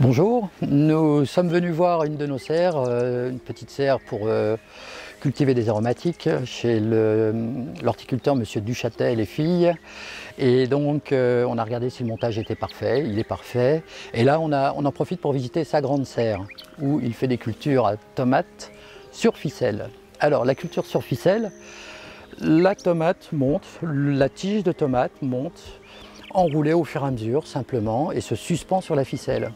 Bonjour, nous sommes venus voir une de nos serres, une petite serre pour cultiver des aromatiques chez l'horticulteur Monsieur Duchâtel et filles. Et donc on a regardé si le montage était parfait, il est parfait. Et là on en profite pour visiter sa grande serre où il fait des cultures à tomates sur ficelle. Alors la culture sur ficelle, la tomate monte, la tige de tomate monte, enroulée au fur et à mesure simplement et se suspend sur la ficelle.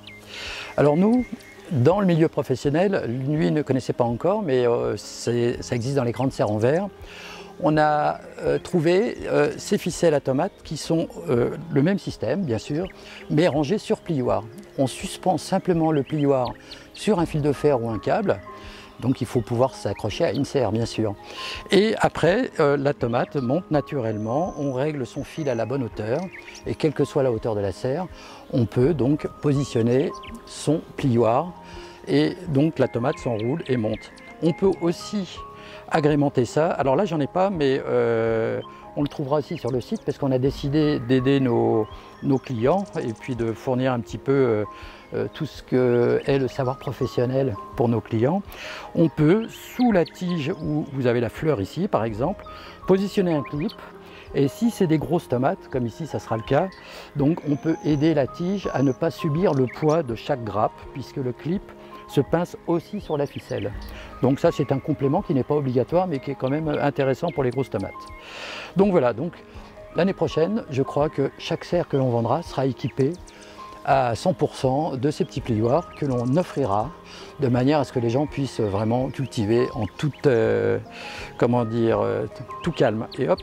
Alors nous, dans le milieu professionnel, lui ne connaissait pas encore, mais ça existe dans les grandes serres en verre. On a trouvé ces ficelles à tomates qui sont le même système, bien sûr, mais rangées sur plioir. On suspend simplement le plioir sur un fil de fer ou un câble. Donc il faut pouvoir s'accrocher à une serre, bien sûr. Et après, la tomate monte naturellement, on règle son fil à la bonne hauteur, et quelle que soit la hauteur de la serre, on peut donc positionner son plioir, et donc la tomate s'enroule et monte. On peut aussi agrémenter ça, alors là j'en ai pas, mais on le trouvera aussi sur le site, parce qu'on a décidé d'aider nos clients, et puis de fournir un petit peu tout ce que est le savoir professionnel pour nos clients. On peut, sous la tige où vous avez la fleur ici par exemple, positionner un clip, et si c'est des grosses tomates, comme ici ça sera le cas, donc on peut aider la tige à ne pas subir le poids de chaque grappe, puisque le clip se pince aussi sur la ficelle. Donc ça c'est un complément qui n'est pas obligatoire, mais qui est quand même intéressant pour les grosses tomates. Donc voilà, donc l'année prochaine, je crois que chaque serre que l'on vendra sera équipée à 100% de ces petits plioirs que l'on offrira de manière à ce que les gens puissent vraiment cultiver en toute, comment dire, tout calme. Et hop,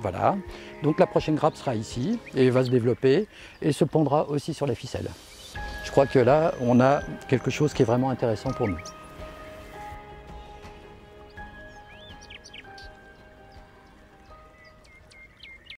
voilà. Donc la prochaine grappe sera ici et va se développer et se pondra aussi sur la ficelle. Je crois que là, on a quelque chose qui est vraiment intéressant pour nous.